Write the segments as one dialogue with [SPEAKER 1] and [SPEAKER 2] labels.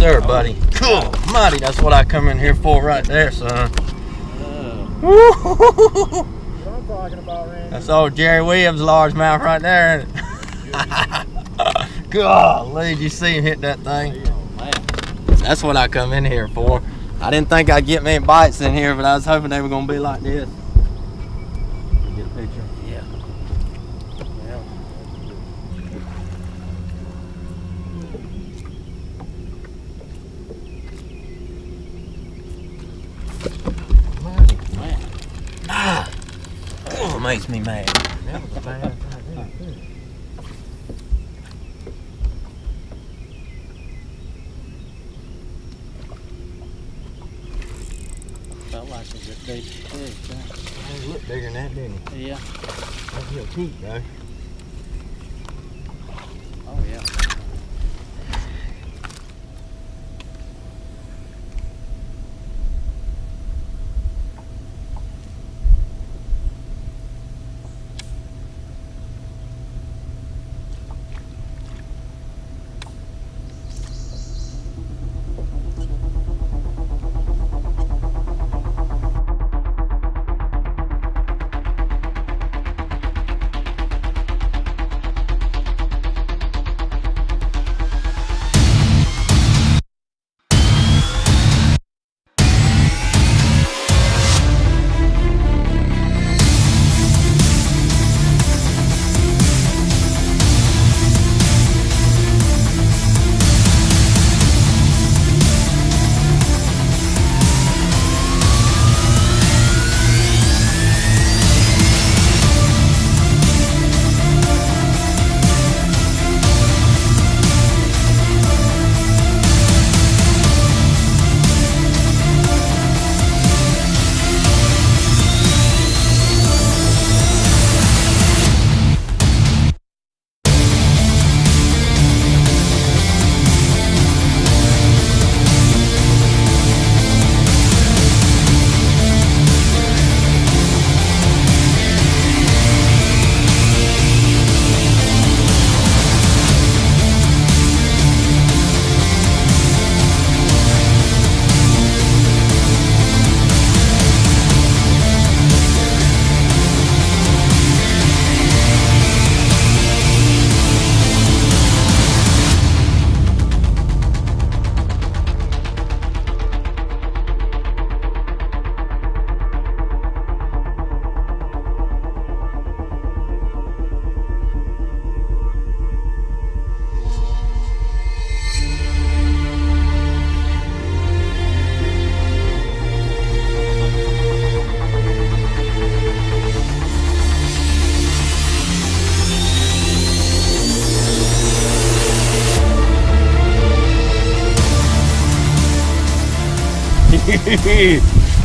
[SPEAKER 1] sir, buddy. Cool, mighty. That's what I come in here for right there, son.
[SPEAKER 2] What I'm talking about, Randy.
[SPEAKER 1] That's old Jerry Williams' largemouth right there, ain't it? Golly, did you see him hit that thing? That's what I come in here for. I didn't think I'd get many bites in here, but I was hoping they were going to be like this. Get a picture? Yeah. Oh, it makes me mad. That was a bad thing.
[SPEAKER 3] Felt like it was a big fish, huh?
[SPEAKER 1] He looked bigger than that, didn't he?
[SPEAKER 3] Yeah.
[SPEAKER 1] That's real cute, though.
[SPEAKER 3] Oh, yeah.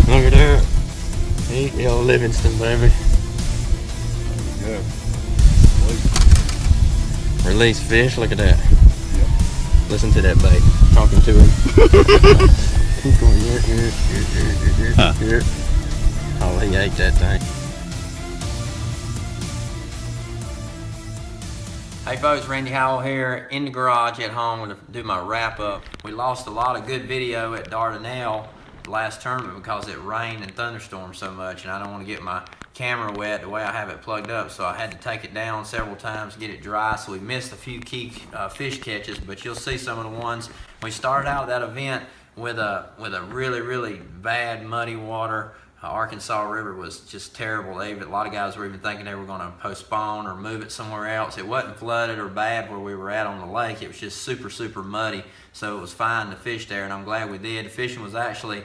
[SPEAKER 1] Look at that. Hey, old Livingston, baby.
[SPEAKER 2] Good.
[SPEAKER 1] Release fish, look at that.
[SPEAKER 2] Yep.
[SPEAKER 1] Listen to that bait. Talking to him. He's going here. Oh, he ate that thing. Hey folks, Randy Howell here in the garage at home to do my wrap up. We lost a lot of good video at Dardanelle last tournament because it rained and thunderstormed so much, and I don't want to get my camera wet the way I have it plugged up, so I had to take it down several times to get it dry. So we missed a few key fish catches, but you'll see some of the ones. We started out that event with a really bad muddy water. Arkansas River was just terrible. A lot of guys were even thinking they were going to postpone or move it somewhere else. It wasn't flooded or bad where we were at on the lake. It was just super muddy, so it was fine to fish there, and I'm glad we did. The fishing was actually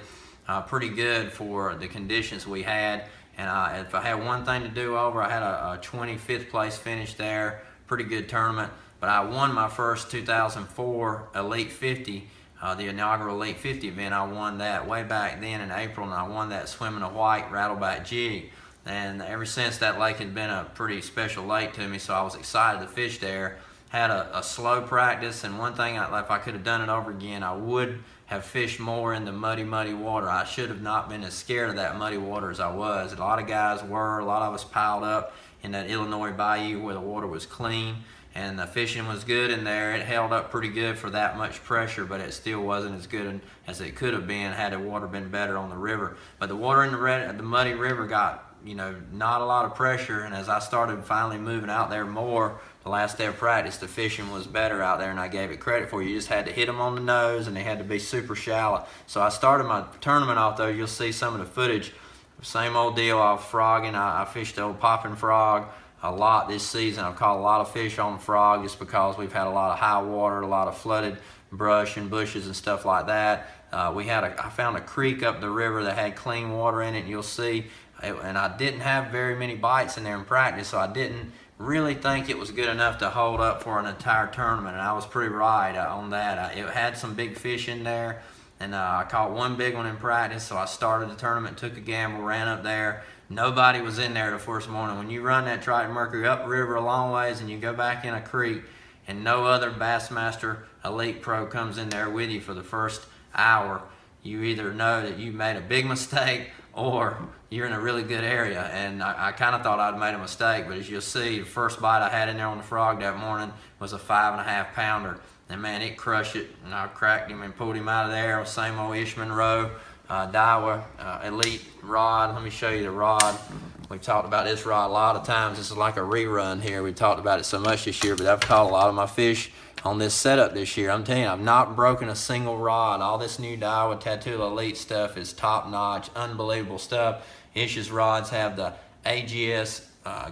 [SPEAKER 1] pretty good for the conditions we had, and if I had one thing to do over, I had a 25th place finish there. Pretty good tournament, but I won my first 2004 Elite 50. The inaugural Elite 50 event. I won that way back then in April, and I won that swimming a white rattleback jig. And ever since, that lake had been a pretty special lake to me, so I was excited to fish there. had a slow practice, and one thing, if I could have done it over again, I would have fished more in the muddy water. I should have not been as scared of that muddy water as I was. A lot of guys were. A lot of us piled up in that Illinois bayou where the water was clean, and the fishing was good in there. It held up pretty good for that much pressure, but it still wasn't as good as it could have been had the water been better on the river. But the water in the muddy river got, you know, not a lot of pressure, and as I started finally moving out there more, the last day of practice, the fishing was better out there, and I gave it credit for. You just had to hit them on the nose, and they had to be super shallow. So I started my tournament off there. You'll see some of the footage. Same old deal. I was frogging. I fished the old popping frog a lot this season. I've caught a lot of fish on frog just because we've had a lot of high water, a lot of flooded brush and bushes and stuff like that. I found a creek up the river that had clean water in it, and you'll see. And I didn't have very many bites in there in practice, so I didn't really think it was good enough to hold up for an entire tournament, and I was pretty right on that. It had some big fish in there, and I caught one big one in practice, so I started the tournament, took a gamble, ran up there. Nobody was in there the first morning. When you run that Triton Mercury upriver a long ways and you go back in a creek and no other Bassmaster Elite Pro comes in there with you for the first hour, you either know that you made a big mistake or you're in a really good area. And I kind of thought I'd made a mistake, but as you'll see, the first bite I had in there on the frog that morning was a 5.5 pounder. And man, it crushed it, and I cracked him and pulled him out of there. Same old Ishman Rowe, Daiwa Elite rod. Let me show you the rod. We've talked about this rod a lot of times. This is like a rerun here. We talked about it so much this year, but I've caught a lot of my fish on this setup this year. I'm telling you, I've not broken a single rod. All this new Daiwa Tattoola Elite stuff is top notch, unbelievable stuff. Ish's rods have the AGS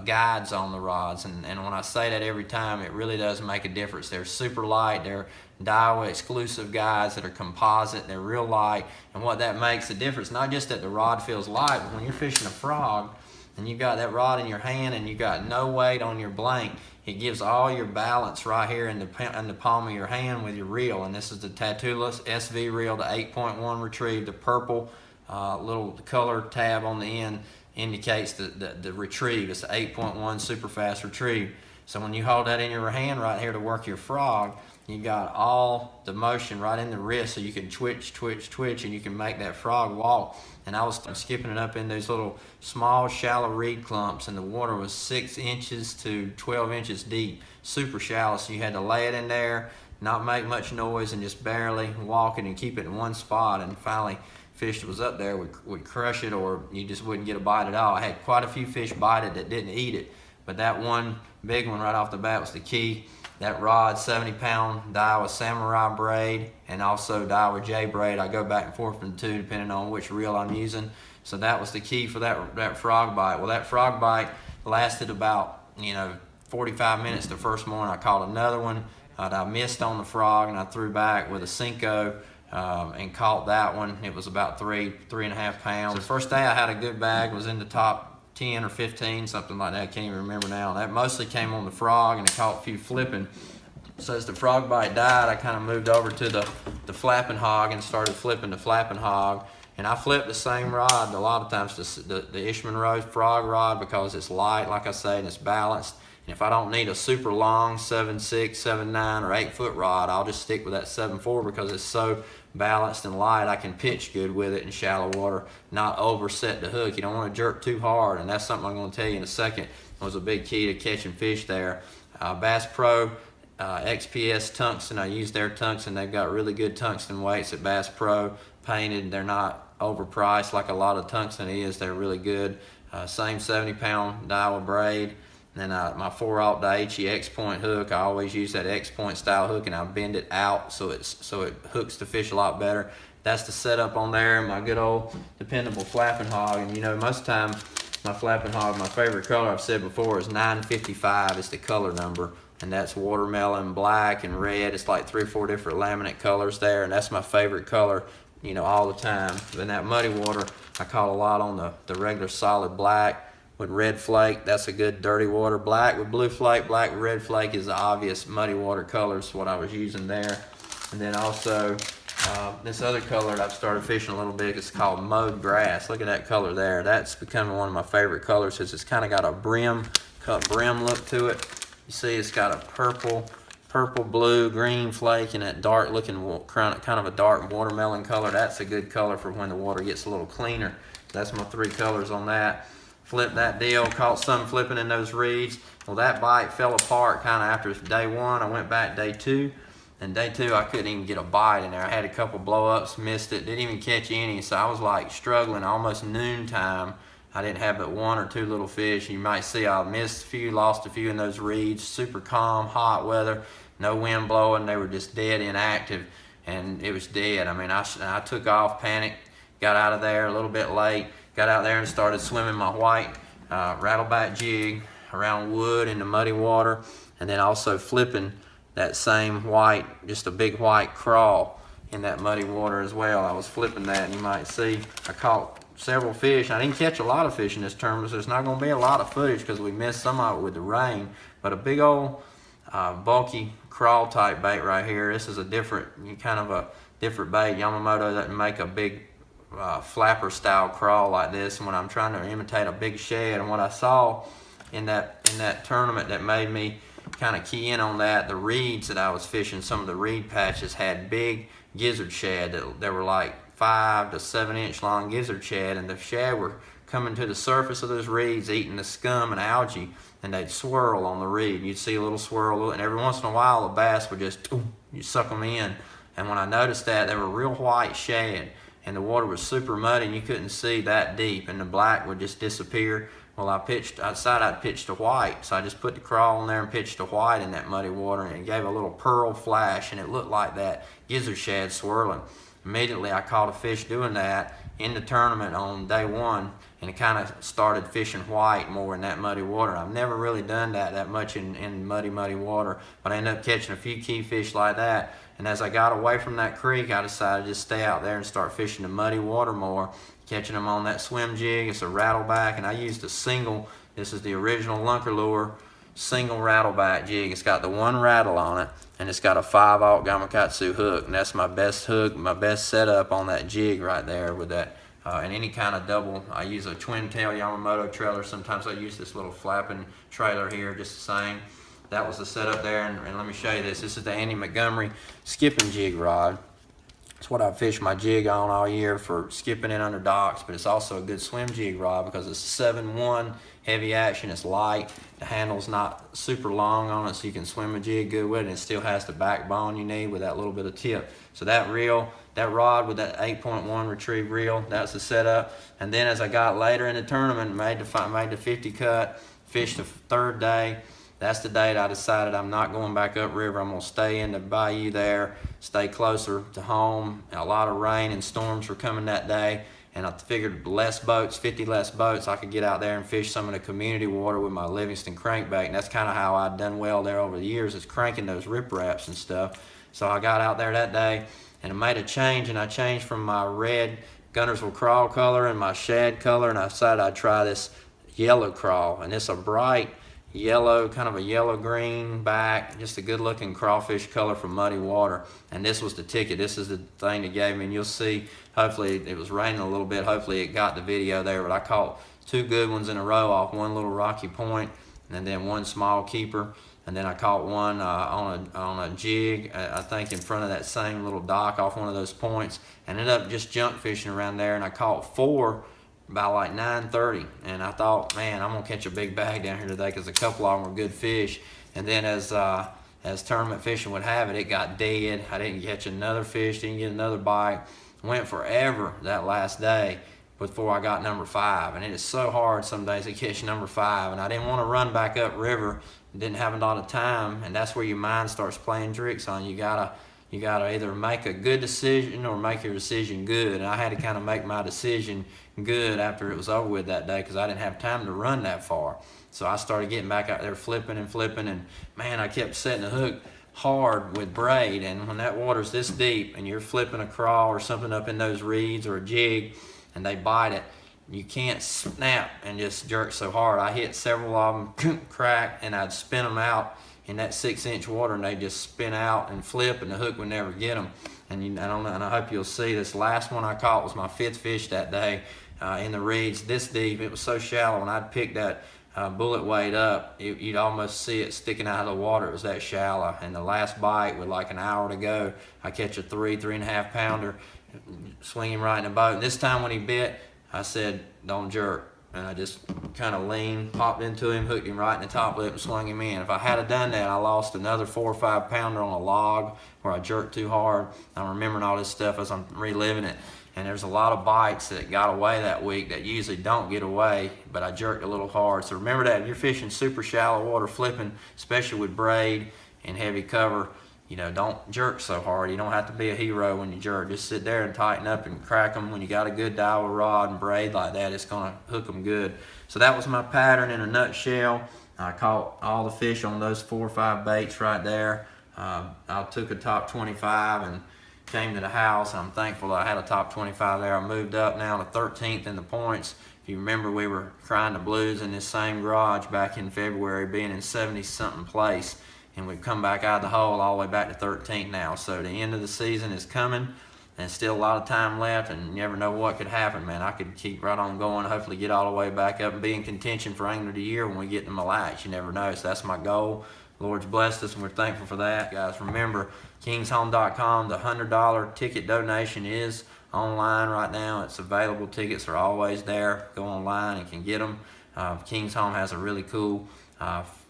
[SPEAKER 1] guides on the rods, and when I say that every time, it really does make a difference. They're super light. They're Daiwa exclusive guides that are composite. They're real light, and what that makes a difference, not just that the rod feels light, but when you're fishing a frog and you got that rod in your hand and you got no weight on your blank, it gives all your balance right here in the palm of your hand with your reel. And this is the Tattoola SV reel, the 8.1 retrieve. The purple little color tab on the end indicates the retrieve. It's the 8.1 super fast retrieve. So when you hold that in your hand right here to work your frog, you got all the motion right in the wrist, so you can twitch, and you can make that frog walk. And I was skipping it up in these little small, shallow reed clumps, and the water was 6 inches to 12 inches deep, super shallow. So you had to lay it in there, not make much noise, and just barely walk it and keep it in one spot. And finally, fish that was up there would crush it, or you just wouldn't get a bite at all. I had quite a few fish bite it that didn't eat it, but that one big one right off the bat was the key. That rod, 70-pound Daiwa Samurai braid, and also Daiwa J braid. I go back and forth from the two depending on which reel I'm using. So that was the key for that frog bite. Well, that frog bite lasted about 45 minutes the first morning. I caught another one that I missed on the frog, and I threw back with a Cinco and caught that one. It was about 3.5 pounds. The first day I had a good bag, was in the top 10 or 15, something like that. I can't even remember now. That mostly came on the frog, and I caught a few flipping. So as the frog bite died, I kind of moved over to the flapping hog and started flipping the flapping hog. And I flip the same rod a lot of times, the Ishman Rowe frog rod, because it's light, like I say, and it's balanced. And if I don't need a super long 7.6, 7.9, or 8-foot rod, I'll just stick with that 7.4 because it's so balanced and light. I can pitch good with it in shallow water, not overset the hook. You don't want to jerk too hard, and that's something I'm going to tell you in a second. It was a big key to catching fish there. Bass Pro XPS tungsten, I use their tungsten. They've got really good tungsten weights at Bass Pro, painted. They're not overpriced like a lot of tungsten is. They're really good. Same 70-pound Daiwa braid. And then my 4/0 Daiichi X-point hook. I always use that X-point style hook, and I bend it out so it hooks the fish a lot better. That's the setup on there. My good old dependable flapping hog. And most of the time my flapping hog, my favorite color, I've said before, is 955 is the color number, and that's watermelon, black, and red. It's like 3 or 4 different laminate colors there, and that's my favorite color, all the time. In that muddy water, I caught a lot on the regular solid black with red flake. That's a good dirty water. Black with blue flake, black with red flake is the obvious muddy water colors, what I was using there. And then also this other color that I've started fishing a little bit, it's called mowed grass. Look at that color there. That's becoming one of my favorite colors because it's kind of got a cut brim look to it. You see it's got a purple purple, blue, green flake, and that dark looking, kind of a dark watermelon color. That's a good color for when the water gets a little cleaner. That's my 3 colors on that. Flipped that deal, caught some flipping in those reeds. Well, that bite fell apart kind of after day 1. I went back day 2. And day 2, I couldn't even get a bite in there. I had a couple blow-ups, missed it, didn't even catch any. So I was like struggling almost noontime. I didn't have but 1 or 2 little fish. You might see I missed a few, lost a few in those reeds. Super calm, hot weather, no wind blowing. They were just dead inactive, and it was dead. I mean, I took off, panicked, got out of there a little bit late, got out there and started swimming my white rattleback jig around wood in the muddy water, and then also flipping that same white, just a big white crawl in that muddy water as well. I was flipping that, and you might see I caught several fish. I didn't catch a lot of fish in this tournament, so there's not going to be a lot of footage because we missed some of it with the rain. But a big old bulky crawl type bait right here. This is a different bait. Yamamoto doesn't make a big flapper style crawl like this. And when I'm trying to imitate a big shad, and what I saw in that tournament that made me kind of key in on that, the reeds that I was fishing, some of the reed patches had big gizzard shad that were like 5 to 7 inch long gizzard shad, and the shad were coming to the surface of those reeds, eating the scum and algae, and they'd swirl on the reed. You'd see a little swirl, and every once in a while the bass would just, you suck them in. And when I noticed that, they were real white shad, and the water was super muddy, and you couldn't see that deep, and the black would just disappear. Well, I decided I'd pitch to white, so I just put the crawl in there and pitched to white in that muddy water, and it gave a little pearl flash, and it looked like that gizzard shad swirling. Immediately, I caught a fish doing that in the tournament on day 1, and it kind of started fishing white more in that muddy water. I've never really done that much in muddy water, but I ended up catching a few key fish like that. And as I got away from that creek, I decided to just stay out there and start fishing the muddy water more, catching them on that swim jig. It's a rattleback, and I used a single, this is the original Lunker Lure, single rattleback jig. It's got the 1 rattle on it, and it's got a 5/0 Gamakatsu hook, and that's my best hook, my best setup on that jig right there with that. And any kind of double, I use a twin tail Yamamoto trailer. Sometimes I use this little flapping trailer here, just the same. That was the setup there, and let me show you this. This is the Andy Montgomery skipping jig rod. It's what I fish my jig on all year for skipping it under docks, but it's also a good swim jig rod because it's 7-1 heavy action. It's light. The handle's not super long on it, so you can swim a jig good with it, and it still has the backbone you need with that little bit of tip. So that rod with that 8.1 retrieve reel, that's the setup. And then as I got later in the tournament, made the 50 cut, fished the 3rd day. That's the date I decided I'm not going back upriver. I'm going to stay in the bayou there, stay closer to home. A lot of rain and storms were coming that day, and I figured less boats, 50 less boats, I could get out there and fish some of the community water with my Livingston crankbait. And that's kind of how I'd done well there over the years, is cranking those ripraps and stuff. So I got out there that day, and I made a change, and I changed from my red Guntersville crawl color and my shad color, and I decided I'd try this yellow crawl. And it's a bright yellow, kind of a yellow-green back, just a good-looking crawfish color from muddy water. And this was the ticket. This is the thing that gave me, and you'll see, hopefully, it was raining a little bit. Hopefully, it got the video there, but I caught 2 good ones in a row off one little rocky point, and then 1 small keeper. And then I caught one on a jig, I think in front of that same little dock off one of those points, and ended up just junk fishing around there, and I caught 4 by like 9:30, and I thought, man, I'm gonna catch a big bag down here today because a couple of them were good fish. And then as tournament fishing would have it, it got dead. I didn't catch another fish, didn't get another bite. Went forever that last day before I got number 5, and it is so hard some days to catch number 5, and I didn't want to run back up river. Didn't have a lot of time, and that's where your mind starts playing tricks on you. You gotta either make a good decision or make your decision good, and I had to kind of make my decision good after it was over with that day because I didn't have time to run that far. So I started getting back out there flipping, and man, I kept setting the hook hard with braid, and when that water's this deep and you're flipping a crawl or something up in those reeds or a jig and they bite it, you can't snap and just jerk so hard. I hit several of them, crack, and I'd spin them out in that 6-inch water, and they just spin out and flip, and the hook would never get them. And I hope you'll see this last one I caught was my 5th fish that day in the reeds this deep. It was so shallow, and I'd picked that bullet weight up, you'd almost see it sticking out of the water. It was that shallow. And the last bite, with like an hour to go, I catch a 3.5 pounder, swing him right in the boat. And this time when he bit, I said, don't jerk. And I just kind of leaned, popped into him, hooked him right in the top lip and swung him in. If I had done that, I lost another 4 or 5 pounder on a log where I jerked too hard. I'm remembering all this stuff as I'm reliving it. And there's a lot of bites that got away that week that usually don't get away, but I jerked a little hard. So remember that if you're fishing super shallow water flipping, especially with braid and heavy cover, you know, don't jerk so hard. You don't have to be a hero when you jerk. Just sit there and tighten up and crack them. When you got a good Daiwa rod and braid like that, it's gonna hook them good. So that was my pattern in a nutshell. I caught all the fish on those 4 or 5 baits right there. I took a top 25 and came to the house. I'm thankful that I had a top 25 there. I moved up now to 13th in the points. If you remember, we were crying the blues in this same garage back in February, being in 70-something place. And we've come back out of the hole all the way back to 13th now. So the end of the season is coming, and still a lot of time left, and you never know what could happen, man. I could keep right on going, hopefully get all the way back up and be in contention for Angler of the Year when we get to Mille Lacs. You never know, so that's my goal. The Lord's blessed us, and we're thankful for that. Guys, remember, kingshome.com, the $100 ticket donation is online right now. It's available. Tickets are always there. Go online and can get them. King's Home has a really cool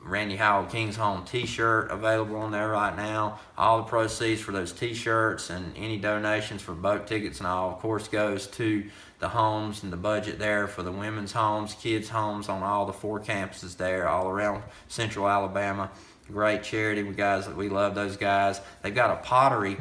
[SPEAKER 1] Randy Howell King's Home t-shirt available on there right now. All the proceeds for those t-shirts and any donations for boat tickets and all, of course, goes to the homes and the budget there for the women's homes, kids' homes on all the 4 campuses there all around Central Alabama. Great charity. We love those guys. They've got a pottery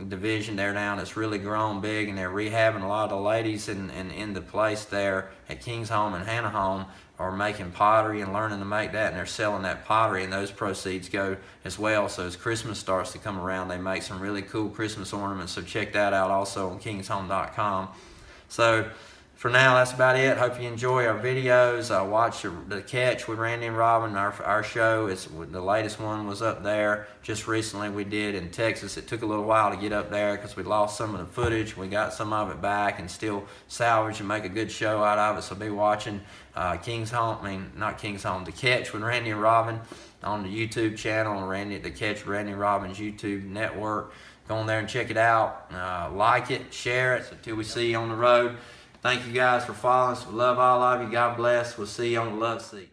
[SPEAKER 1] division there now that's really grown big, and they're rehabbing a lot of the ladies in the place there at King's Home and Hannah Home are making pottery and learning to make that, and they're selling that pottery, and those proceeds go as well. So as Christmas starts to come around, they make some really cool Christmas ornaments, so check that out also on kingshome.com. So for now, that's about it. Hope you enjoy our videos. Watch the catch with Randy and Robin. Our show, the latest one was up there just recently. We did in Texas. It took a little while to get up there because we lost some of the footage. We got some of it back and still salvage and make a good show out of it. So be watching The Catch with Randy and Robin on the YouTube channel, and The Catch with Randy and Robin's YouTube network. Go on there and check it out. Like it, share it. So until we see you on the road. Thank you guys for following us. We love all of you. God bless. We'll see you on the love seat.